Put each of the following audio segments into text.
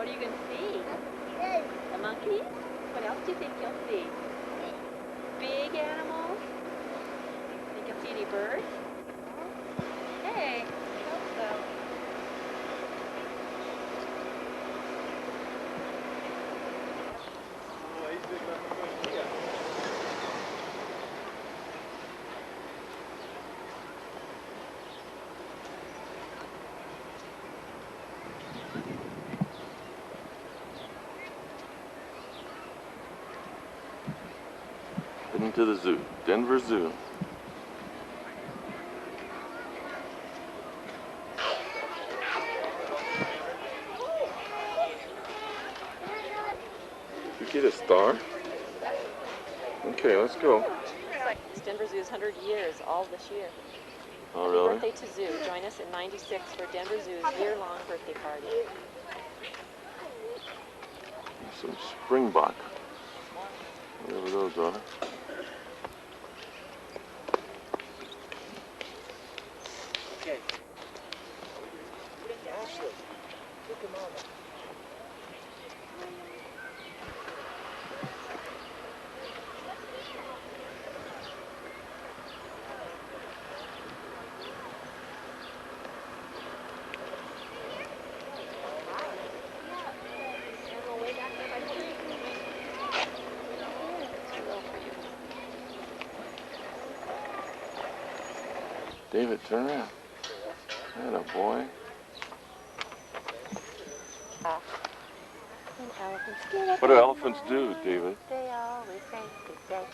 What are you going to see? The monkeys? What else do you think you'll see? Big animals? Think you'll see any birds? Hey, I hope so. Heading to the zoo, Denver Zoo. You get a star? Okay, let's go. Denver Zoo's 100 years, all this year. Oh, really? Happy birthday to Zoo. Join us in '96 for Denver Zoo's year-long birthday party. Some springbok. Whatever those are. Okay. Ashley, look at Mama. David, turn around. Atta boy. What do elephants do, David? They always say, they say.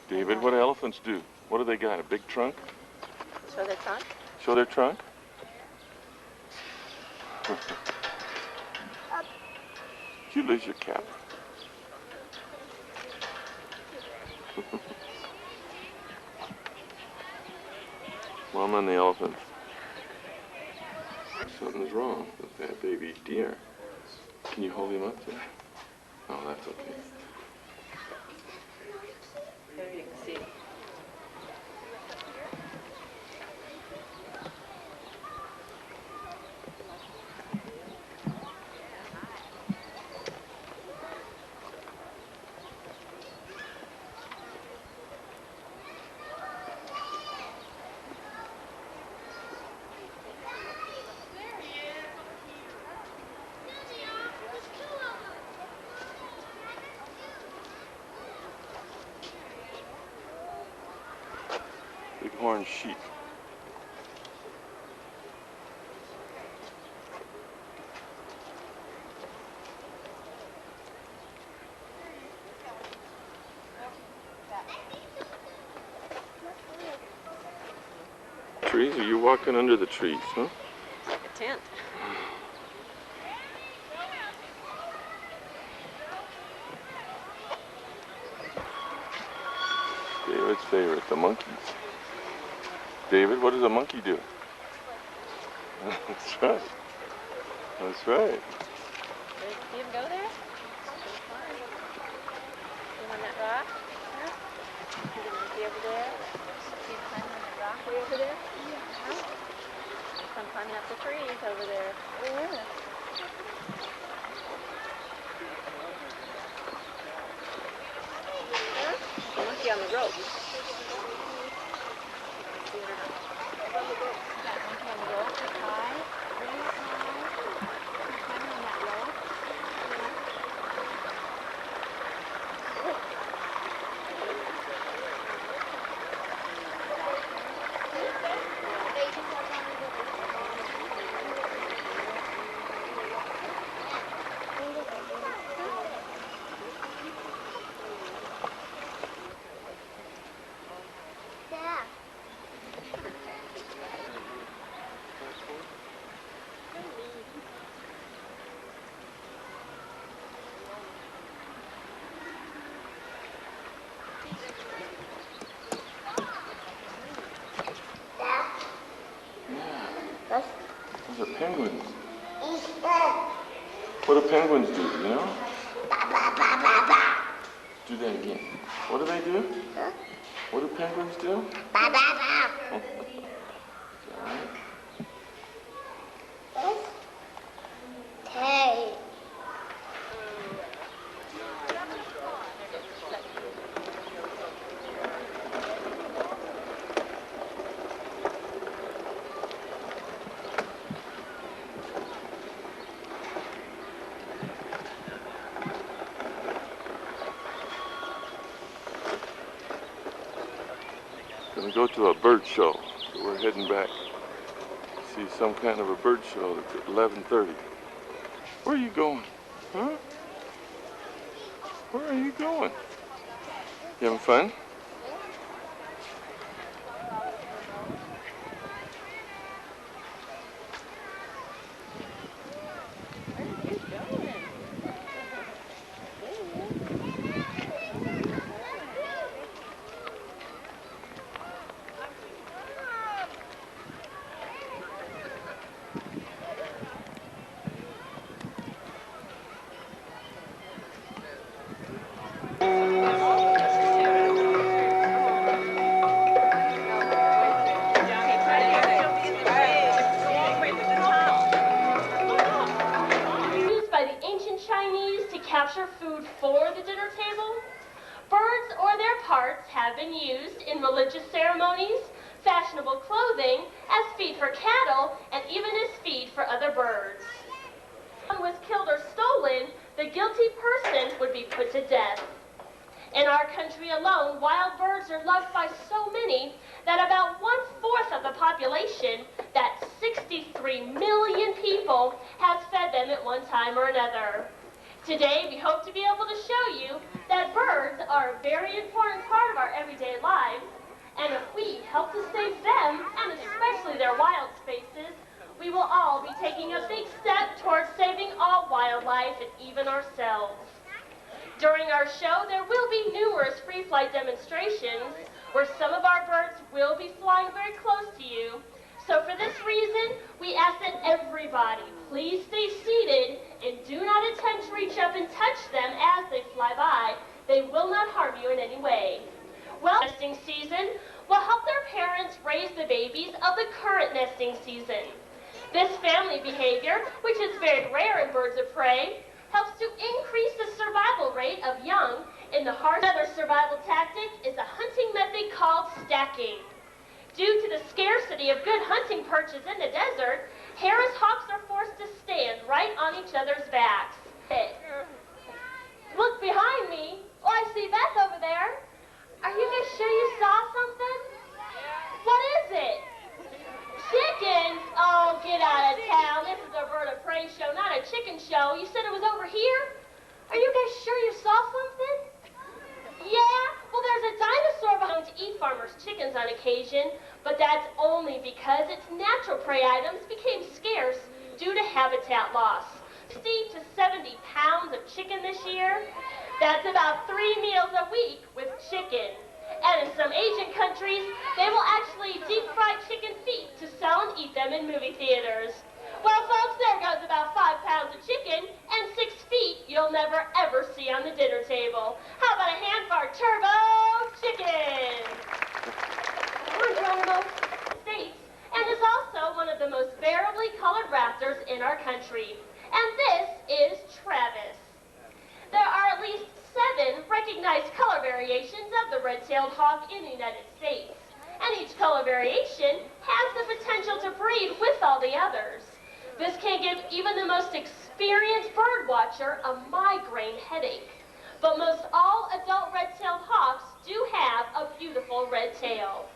David, what do elephants do? What do they got, a big trunk? Show their trunk? Show their trunk? Did you lose your cap? Mama and the elephant. Something's wrong with that baby deer. Can you hold him up there? Oh, that's okay. There you can see. Bighorn sheep. Trees? Are you walking under the trees, huh? Like a tent. David's favorite, the monkeys. David, what does a monkey do? That's right. That's right. See him go there? See him on that rock? See the monkey over there? See him climbing on that rock way over there? Yeah. Some climbing up the trees over there. Yeah. The monkey on the rope. That monkey on the rope is high, really high. He's climbing on that rope. Those are penguins. What do penguins do, you know? Do that again. What do they do? What do penguins do? Is that right? go to a bird show. So we're heading back to see some kind of a bird show that's at 11:30. Where are you going? Huh? Where are you going? You having fun? Capture food for the dinner table. Birds or their parts have been used in religious ceremonies, fashionable clothing, as feed for cattle, and even as feed for other birds. When one was killed or stolen, the guilty person would be put to death. In our country alone, wild birds are loved by so many that about 1/4 of the population, that's 63 million people, has fed them at one time or another. Today, we hope to be able to show you that birds are a very important part of our everyday lives, and if we help to save them, and especially their wild spaces, we will all be taking a big step towards saving all wildlife and even ourselves. During our show, there will be numerous free flight demonstrations where some of our birds will be flying very close to you. So for this reason, we ask that everybody please stay seated and do not attempt to reach up and touch them as they fly by. They will not harm you in any way. Well, nesting season will help their parents raise the babies of the current nesting season. This family behavior, which is very rare in birds of prey, helps to increase the survival rate of young in the harsh. Another survival tactic is a hunting method called stacking. Due to the scarcity of good hunting perches in the desert, Harris hawks are forced to stand right on each other's backs. Look behind me. Oh, I see Beth over there. Are you guys sure you saw something? What is it? Chickens? Oh, get out of town. This is a bird of prey show, not a chicken show. You said it was over here? Are you guys sure you saw something? Yeah? Well, there's a dinosaur known to eat farmers' chickens on occasion, but that's only because its natural prey items became scarce due to habitat loss. 60 to 70 pounds of chicken this year. That's about 3 meals a week with chicken. And in some Asian countries, they will actually deep-fry chicken feet to sell and eat them in movie theaters. Well, folks, there goes about 5 pounds of chicken and 6 feet you'll never, ever see on the dinner table. How about a hand for our turbo chicken? We're in the most states, and is also one of the most variably colored raptors in our country. And this is Travis. There are at least 7 recognized color variations of the red-tailed hawk in the United States, and each color variation has the potential to breed with all the others. This can give even the most experienced bird watcher a migraine headache. But most all adult red-tailed hawks do have a beautiful red tail.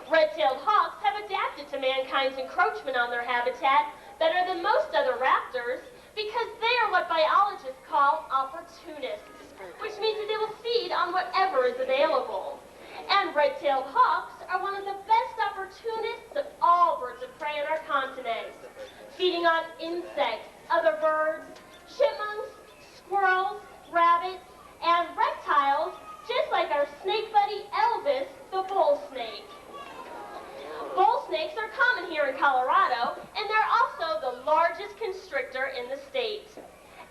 Red-tailed hawks have adapted to mankind's encroachment on their habitat better than most other raptors because they are what biologists call opportunists, which means that they will feed on whatever is available. And red-tailed hawks are one of the best opportunists of all birds of prey on our continent, feeding on insects, other birds, chipmunks, squirrels, rabbits, and reptiles, just like our snake buddy Elvis, the bull snake. Bull snakes are common here in Colorado, and they're also the largest constrictor in the state.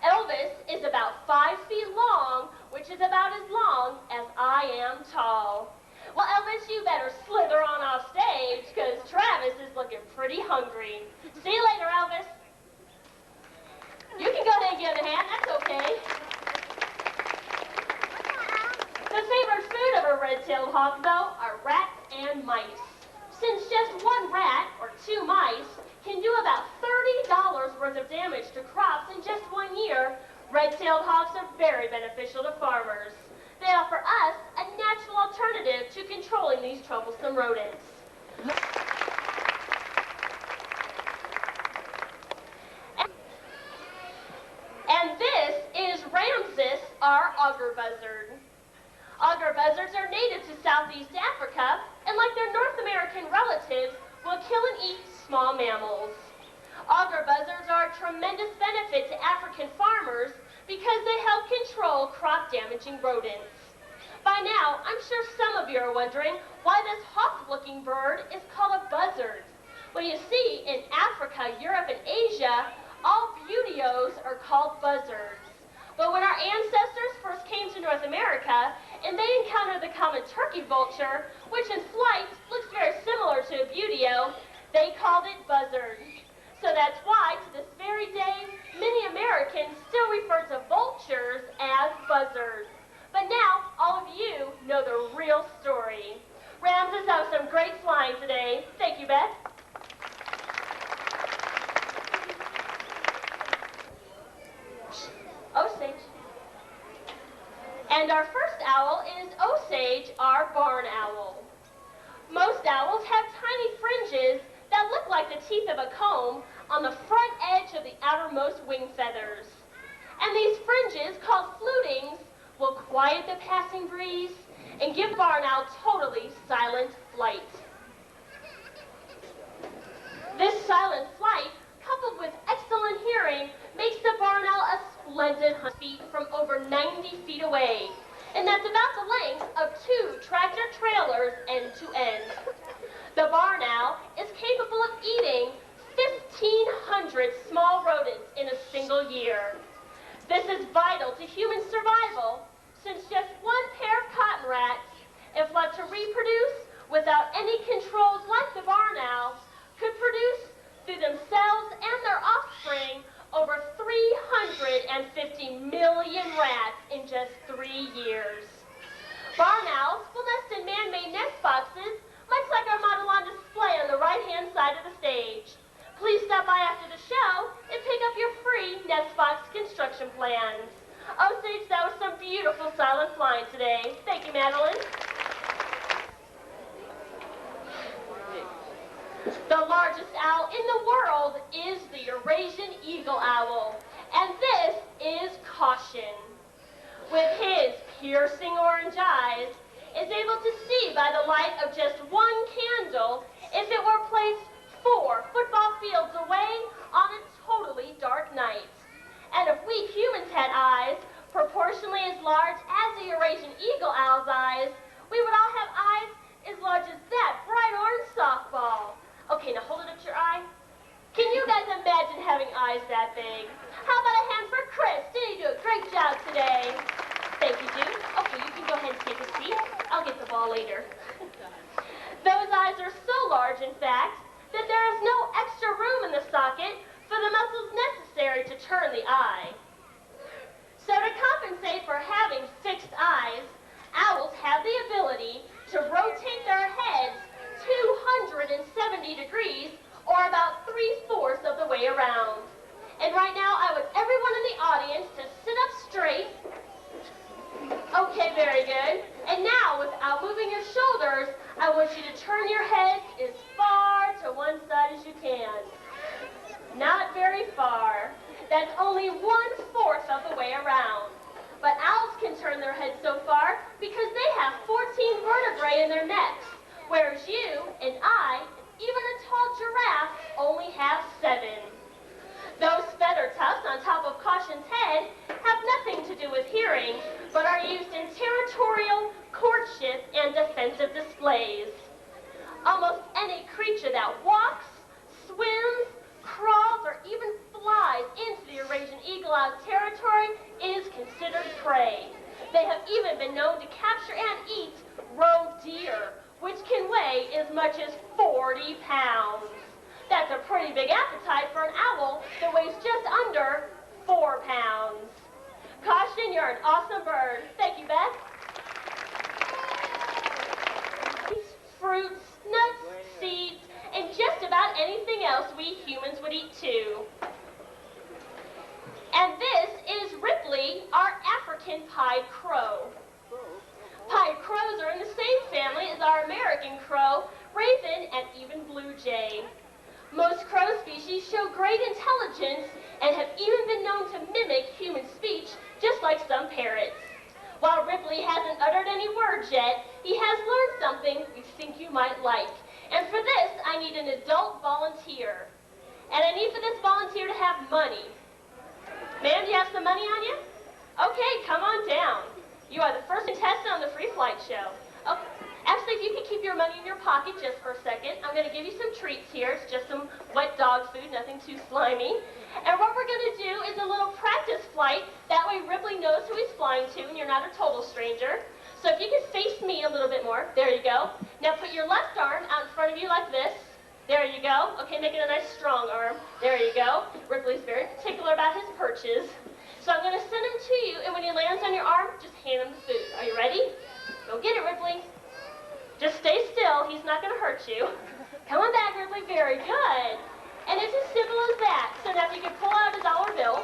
Elvis is about 5 feet long, which is about as long as I am tall. Well, Elvis, you better slither on off stage, because Travis is looking pretty hungry. See you later, Elvis. You can go ahead and give him a hand, that's okay. The favorite food of a red-tailed hawk, though, are rats and mice. Since just 1 rat or 2 mice can do about $30 worth of damage to crops in just 1 year, red-tailed hawks are very beneficial to farmers. They offer us a natural alternative to controlling these troublesome rodents. And this is Ramses, our auger buzzard. Auger buzzards are native to Southeast Africa, and like their North American relatives, will kill and eat small mammals. Auger buzzards are a tremendous benefit to African farmers because they help control crop-damaging rodents. By now, I'm sure some of you are wondering why this hawk-looking bird is called a buzzard. Well, you see, in Africa, Europe, and Asia, all buteos are called buzzards. But when our ancestors first came to North America and they encountered the common turkey vulture, which in flight looks very similar to a buteo, they called it buzzard. So that's why, to this very day, many Americans still refer to vultures as buzzards. But now, all of you know the real story. Ramses, that was some great flying today. Thank you, Beth. Osage. And our first owl is Osage, our barn owl. Most owls have tiny fringes that look like the teeth of a comb on the front edge of the outermost wing feathers. And these fringes, called flutings, will quiet the passing breeze and give barn owl totally silent flight. This silent flight, coupled with excellent hearing, makes the barn owl a splendid feet from over 90 feet away. And that's about the length of 2 tractor trailers end to end. The barn owl is capable of eating 1,500 small rodents in a single year. This is vital to human survival, since just one pair of cotton rats, if left to reproduce without any controls like the barn owl, could produce through themselves and their offspring over 350 million rats in just 3 years. Barn owls will nest in man-made nest boxes, much like our model on display on the right-hand side of the stage. Please stop by after the show and pick up your free nest box construction plans. Osage, that was some beautiful silent flying today. Thank you, Madeline. The largest owl in the world is the Eurasian eagle owl, and this is Caution. With his piercing orange eyes, is able to see by the light of just one candle if it were placed 4 football fields away on a totally dark night. And if we humans had eyes proportionally as large as the Eurasian eagle owl's eyes, we would all have eyes as large as that bright orange softball. Okay, now hold it up to your eye. Can you guys imagine having eyes that big? How about a hand for Chris? Did he do a great job today? Thank you, Duke. Okay, you can go ahead and take a seat. I'll get the ball later. Those eyes are so large, in fact, that there is no extra room in the socket for the muscles necessary to turn the eye. So to compensate for having fixed eyes, owls have the ability to rotate their heads 270 degrees, or about 3/4 of the way around. And right now, I want everyone in the audience to sit up straight. Okay, very good. And now, without moving your shoulders, I want you to turn your head as far to one side as you can. Not very far. That's only 1/4 of the way around. But owls can turn their heads so far because they have 14 vertebrae in their necks, whereas you and I, even a tall giraffe, only have 7. Those feather tufts on top of Caution's head have nothing to do with hearing, but are used in territorial, courtship, and defensive displays. Almost any creature that walks, swims, crawls, or even flies into the Eurasian eagle owl's territory is considered prey. They have even been known to capture and eat roe deer, which can weigh as much as 40 pounds. That's a pretty big appetite for an owl that weighs just under 4 pounds. Caution, you're an awesome bird. Thank you, Beth. Fruits, nuts, seeds, and just about anything else we humans would eat too. And this is Ripley, our African pied crow. Pied crows are in the same family as our American crow, raven, and even blue jay. Most crow species show great intelligence and have even been known to mimic human speech, just like some parrots. While Ripley hasn't uttered any words yet, he has learned something we think you might like. And for this, I need an adult volunteer. And I need for this volunteer to have money. Ma'am, do you have some money on you? Okay, come on down. You are the first contestant on the free flight show. Oh, actually, if you could keep your money in your pocket just for a second, I'm going to give you some treats here. It's just some wet dog food, nothing too slimy. And what we're going to do is a little practice flight. That way Ripley knows who he's flying to and you're not a total stranger. So if you could face me a little bit more. There you go. Now put your left arm out in front of you like this. There you go. Okay, make it a nice strong arm. There you go. Ripley's very particular about his perches. So I'm going to send him to you, and when he lands on your arm, just hand him the food. Are you ready? Go get it, Ripley. Just stay still. He's not going to hurt you. Come on back, Ripley. Very good. And it's as simple as that. So now if you can pull out a dollar bill.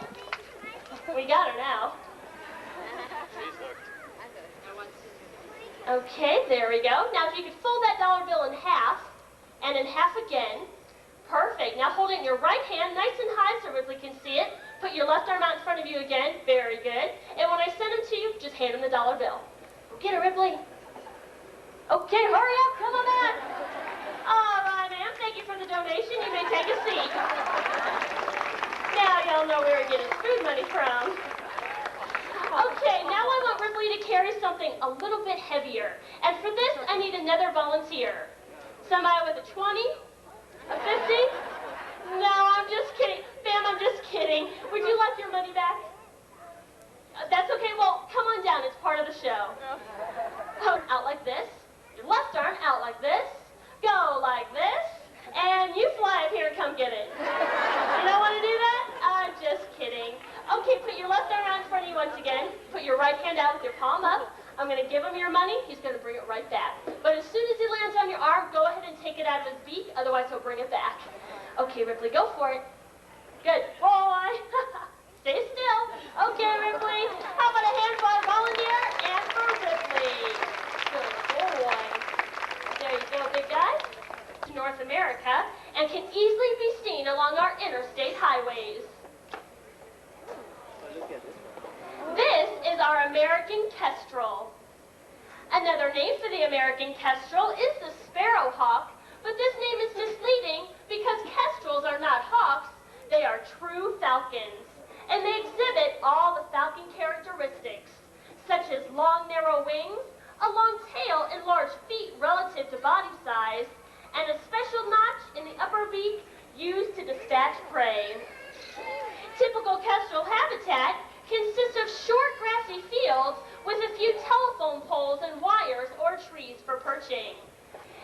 We got her now. Okay, there we go. Now if you could fold that dollar bill in half, and in half again. Perfect. Now hold it in your right hand nice and high so Ripley can see it. Put your left arm out in front of you again. Very good. And when I send him to you, just hand him the dollar bill. Get it, Ripley. Okay, hurry up. Come on back. All right, ma'am. Thank you for the donation. You may take a seat. Now y'all know where he gets his food money from. Okay, now I want Ripley to carry something a little bit heavier. And for this, I need another volunteer. Somebody with a 20? A 50? No, I'm just kidding. Ma'am, I'm just kidding. Would you like your money back? That's okay. Well, come on down. It's part of the show. Out like this. Your left arm out like this. Go like this. And you fly up here and come get it. You don't want to do that? I'm just kidding. Okay, put your left arm out in front of you once again. Put your right hand out with your palm up. I'm going to give him your money. He's going to bring it right back. But as soon as he lands on your arm, go ahead and take it out of his beak. Otherwise, he'll bring it back. Okay, Ripley, go for it. Good boy. Stay still. Okay, Ripley. How about a hand for our volunteer and for Ripley? Good boy. There you go, big guy. To North America and can easily be seen along our interstate highways. This is our American kestrel. Another name for the American kestrel is the sparrowhawk, but this name is misleading because kestrels are not hawks, they are true falcons. And they exhibit all the falcon characteristics, such as long, narrow wings, a long tail and large feet relative to body size, and a special notch in the upper beak used to dispatch prey. Typical kestrel habitat consists of short grassy fields with a few telephone poles and wires or trees for perching.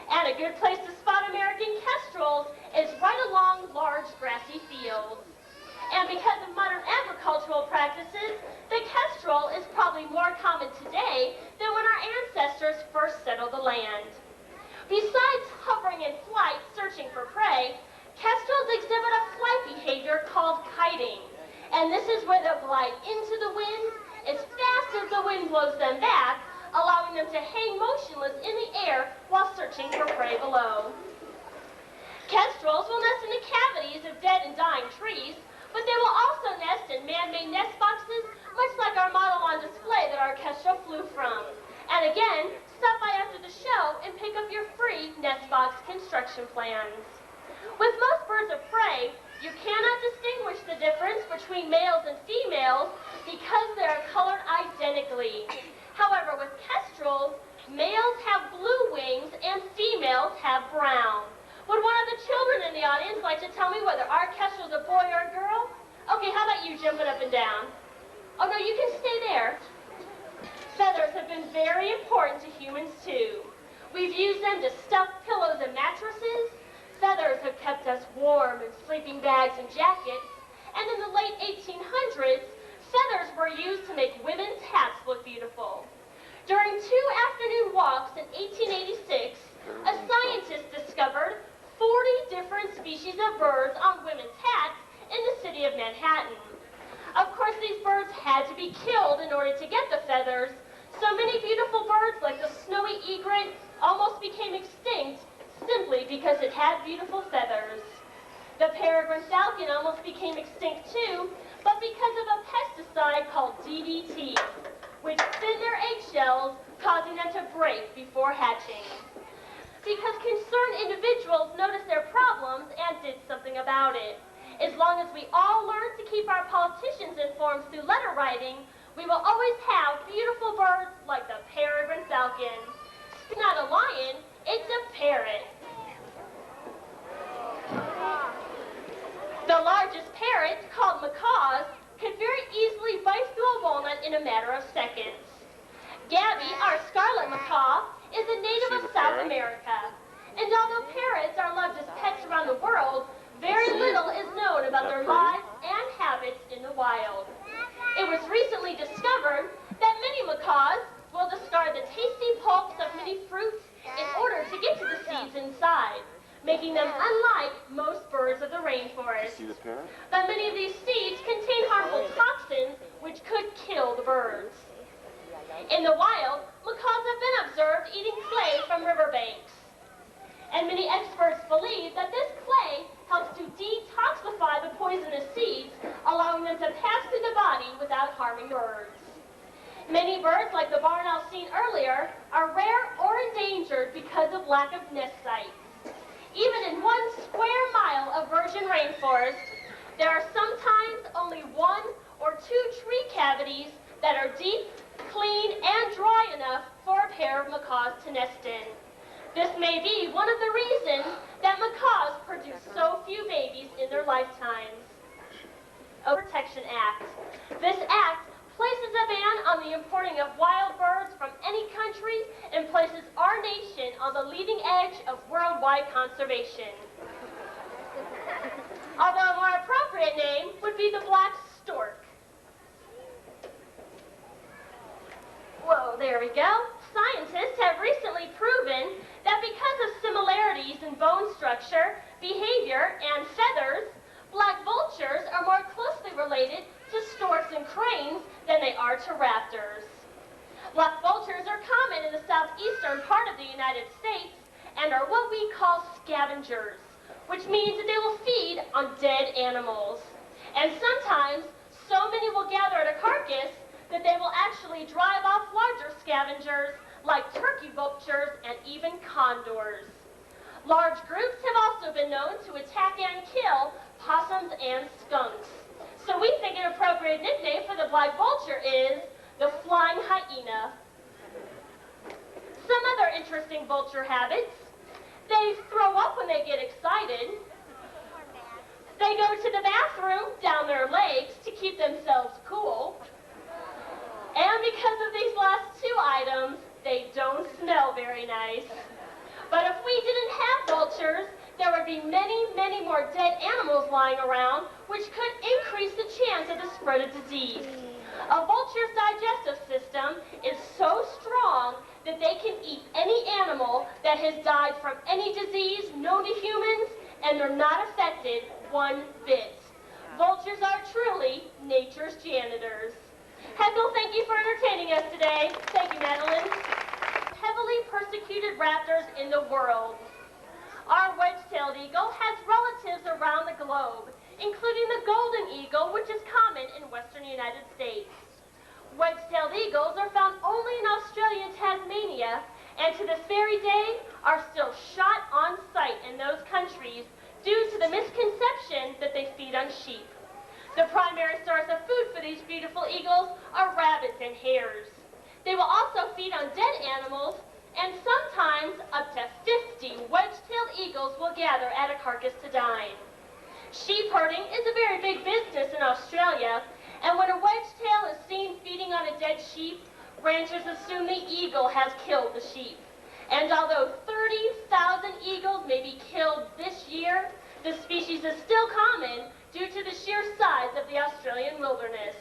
And a good place to spot American kestrels is right along large grassy fields. And because of modern agricultural practices, the kestrel is probably more common today than when our ancestors first settled the land. Besides hovering in flight searching for prey, kestrels exhibit a flight behavior called kiting. And this is where they'll glide into the wind as fast as the wind blows them back, allowing them to hang motionless in the air while searching for prey below. Kestrels will nest in the cavities of dead and dying trees, but they will also nest in man-made nest boxes, much like our model on display that our kestrel flew from. And again, stop by after the show and pick up your free nest box construction plans. With most birds of prey, you cannot distinguish the difference between males and females because they are colored identically. However, with kestrels, males have blue wings and females have brown. Would one of the children in the audience like to tell me whether our kestrel is a boy or a girl? Okay, how about you jumping up and down? Oh no, you can stay there. Feathers have been very important to humans too. We've used them to stuff pillows and mattresses. Feathers have kept us warm in sleeping bags and jackets. And in the late 1800s, feathers were used to make women's hats look beautiful. During 2 afternoon walks in 1886, a scientist discovered 40 different species of birds on women's hats in the city of Manhattan. Of course, these birds had to be killed in order to get the feathers, so many beautiful birds like the snowy egret, almost became extinct simply because it had beautiful feathers. The peregrine falcon almost became extinct too, but because of a pesticide called DDT, which thinned their eggshells, causing them to break before hatching. Because concerned individuals noticed their problems and did something about it. As long as we all learn to keep our politicians informed through letter writing, we will always have beautiful birds like the peregrine falcon. It's not a lion, it's a parrot. The largest parrot, called macaws, could very easily bite through a walnut in a matter of seconds. Gabby, our scarlet macaw, is a native of South America. And although parrots are loved as pets around the world, very little is known about their lives and habits in the wild. It was recently discovered that many macaws will discard the tasty pulps of many fruits in order to get to the seeds inside, making them unlike most birds of the rainforest. See the parrot? But many of these seeds contain harmful toxins which could kill the birds. In the wild, macaws have been observed eating clay from riverbanks. And many experts believe that this clay helps to detoxify the poisonous seeds, allowing them to pass through the body without harming birds. Many birds, like the barn owl seen earlier, are rare or endangered because of lack of nest sites. Even in 1 square mile of virgin rainforest, there are sometimes only 1 or 2 tree cavities that are deep, clean, and dry enough for a pair of macaws to nest in. This may be one of the reasons that macaws produce so few babies in their lifetimes. A Protection Act. This act places a ban on the importing of wild birds from any country and places our nation on the leading edge of worldwide conservation. Although a more appropriate name would be the black stork. Whoa, there we go. Scientists have recently proven that because of similarities in bone structure, behavior, and feathers, black vultures are more closely related to storks and cranes than they are to raptors. Black vultures are common in the southeastern part of the United States and are what we call scavengers, which means that they will feed on dead animals. And sometimes, so many will gather at a carcass that they will actually drive off larger scavengers like turkey vultures and even condors. Large groups have also been known to attack and kill possums and skunks. So we think an appropriate nickname for the black vulture is the flying hyena. Some other interesting vulture habits. They throw up when they get excited. They go to the bathroom down their legs to keep themselves cool. And because of these last 2 items, they don't smell very nice. But if we didn't have vultures, there would be many, many more dead animals lying around, which could increase the chance of the spread of disease. A vulture's digestive system is so strong that they can eat any animal that has died from any disease known to humans, and they're not affected one bit. Vultures are truly nature's janitors. Heckle, thank you for entertaining us today. Thank you, Madeline. Heavily persecuted raptors in the world. Our wedge-tailed eagle has relatives around the globe, including the golden eagle, which is common in western United States. Wedge-tailed eagles are found only in Australia and Tasmania, and to this very day are still shot on sight in those countries due to the misconception that they feed on sheep. The primary source of food for these beautiful eagles are rabbits and hares. They will also feed on dead animals, and sometimes up to 50 wedge-tailed eagles will gather at a carcass to dine. Sheep herding is a very big business in Australia, and when a wedge-tail is seen feeding on a dead sheep, ranchers assume the eagle has killed the sheep. And although 30,000 eagles may be killed this year, the species is still common due to the sheer size of the Australian wilderness.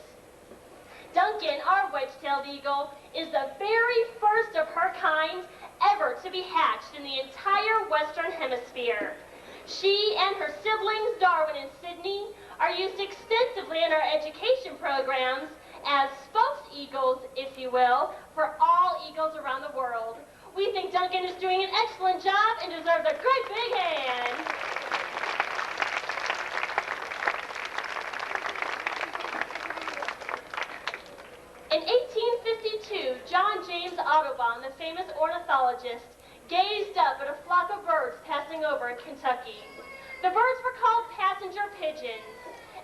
Duncan, our wedge-tailed eagle, is the very first of her kind ever to be hatched in the entire Western Hemisphere. She and her siblings, Darwin and Sydney, are used extensively in our education programs as spokes eagles, if you will, for all eagles around the world. We think Duncan is doing an excellent job and deserves a great big hand. In 1852, John James Audubon, the famous ornithologist, gazed up at a flock of birds passing over in Kentucky. The birds were called passenger pigeons,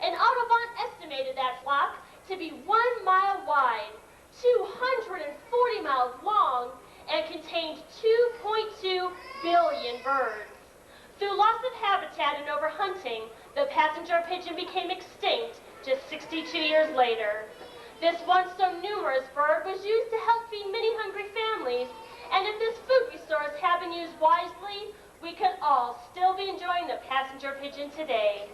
and Audubon estimated that flock to be 1 mile wide, 240 miles long, and contained 2.2 billion birds. Through loss of habitat and overhunting, the passenger pigeon became extinct just 62 years later. This once so numerous bird was used to help feed many hungry families, and if this food resource had been used wisely, we could all still be enjoying the passenger pigeon today.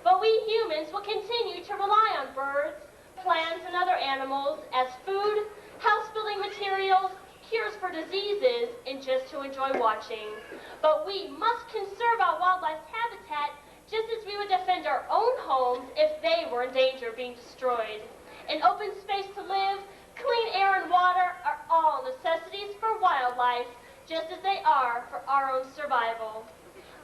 But we humans will continue to rely on birds, plants, and other animals as food, house-building materials, cures for diseases, and just to enjoy watching. But we must conserve our wildlife's habitat just as we would defend our own homes if they were in danger of being destroyed. An open space to live, clean air and water are all necessities for wildlife, just as they are for our own survival.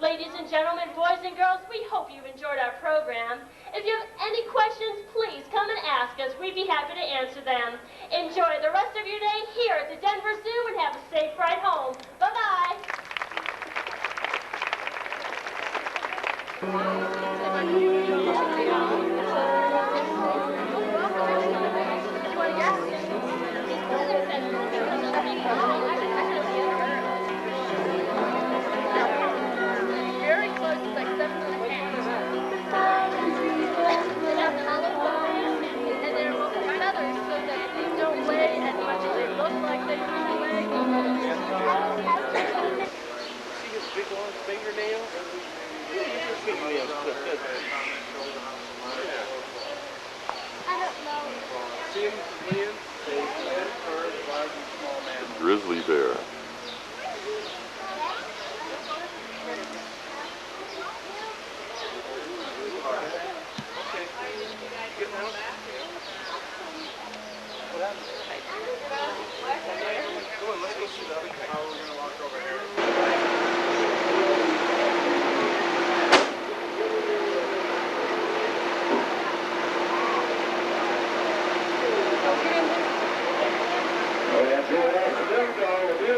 Ladies and gentlemen, boys and girls, we hope you've enjoyed our program. If you have any questions, please come and ask us. We'd be happy to answer them. Enjoy the rest of your day here at the Denver Zoo and have a safe ride home. Bye-bye. Very close, it's like 7.5. They have hollow bones, and they're little feathers so that they don't weigh as much as they look like they do weigh. See his big long fingernails? His fingernails clipped in. I don't know. See him, Lynn? They plant birds, large and small mammals. Grizzly bear. Okay. Getting out? What happened? Go on, let's go see the other guy. We're going to walk over here. Good afternoon to all of you.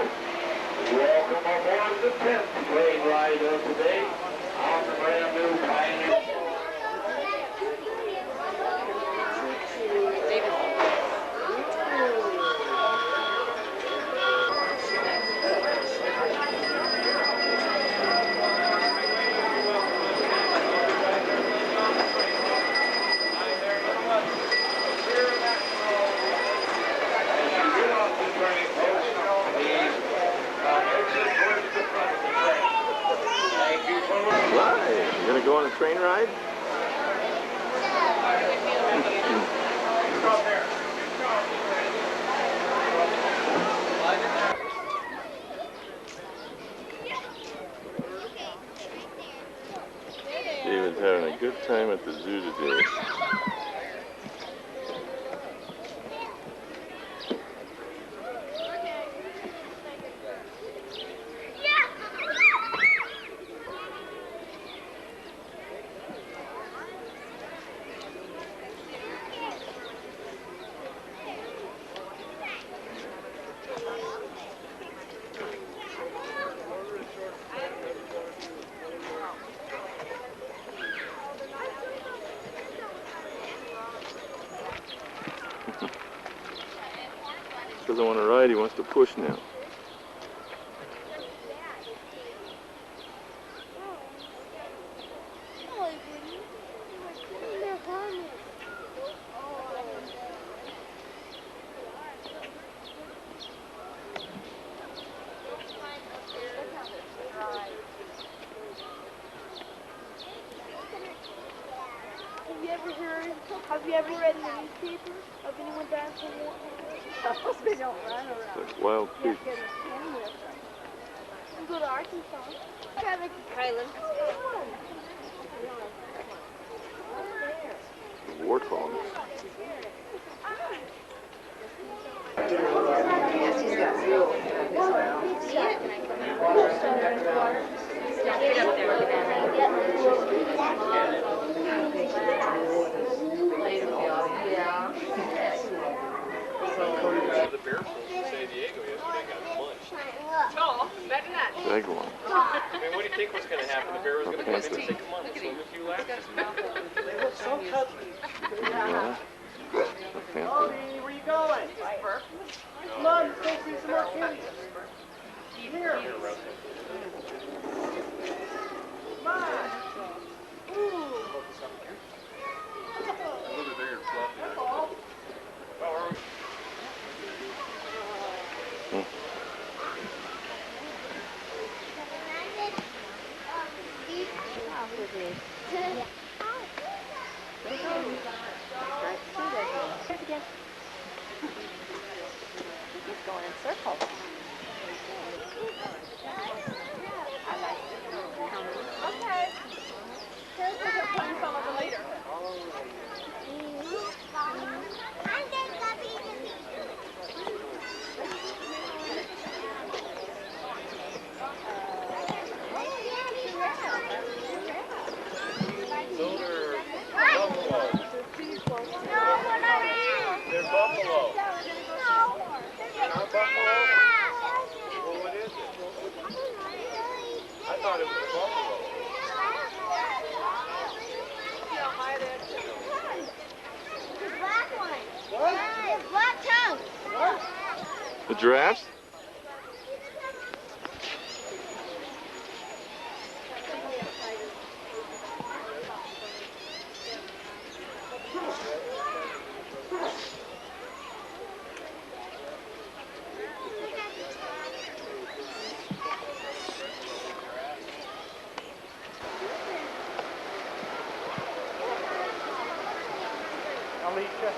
Welcome aboard the 10th train ride of today on the brand new Pioneer. You gonna go on a train ride? David's having a good time at the zoo today. Doesn't want to ride, he wants to push now. Have you ever read in the newspaper of anyone dying from war? They don't run around. Like wild pigs. And go to Arkansas. Kylan. Warthogs. Yeah, she's got real. Maybe say, come on, let's swim a few laps. They look so cuddly. Yeah. Okay. Odie, where you going? Come on, let's go see some more kitties. Here. Come on. He's going in circles. I like it. Okay. We'll find some of them later. Those are buffalo. They're buffalo. Not buffalo? Well, what is it? I thought it was buffalo. Black one. What? Black tongue. What? The giraffes? Alicia.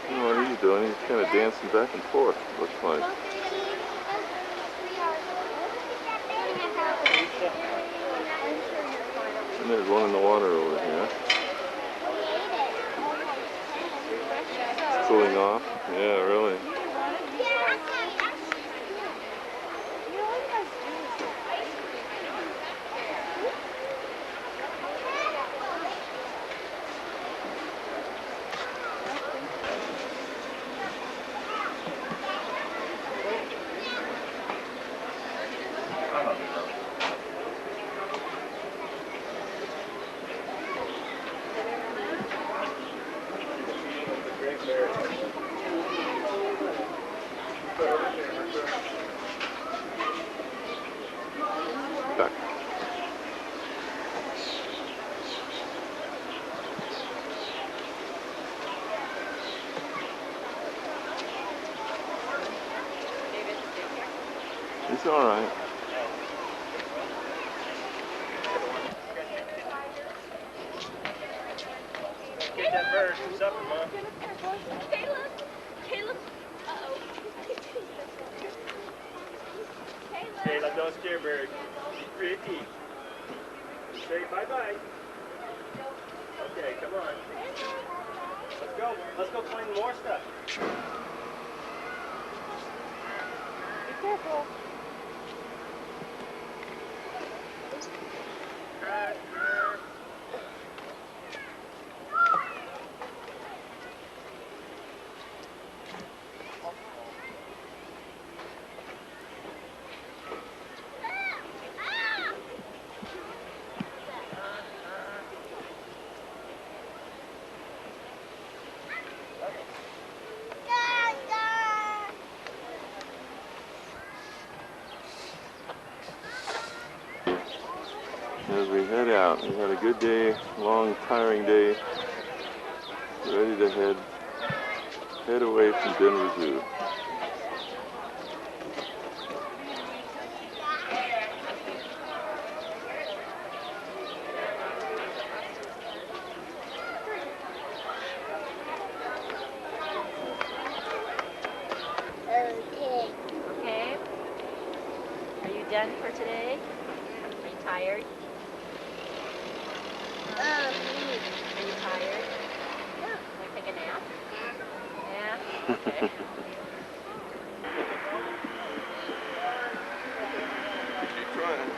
What are you doing? He's kind of dancing back and forth, looks like. And there's one in the water over here. Cooling off? Yeah, really. Back. It's all right. Get that bird some supper, Mom. Caleb. Uh-oh. Caleb, don't scare bird. She's pretty. Say bye-bye. Okay, come on. Let's go. Let's go find more stuff. Be careful. As we head out, we had a good day, long, tiring day. Ready to head away from Denver Zoo. Okay. Okay. Are you done for today? Are you tired? Are you tired? Want to take a nap? Yeah? Okay. Keep trying.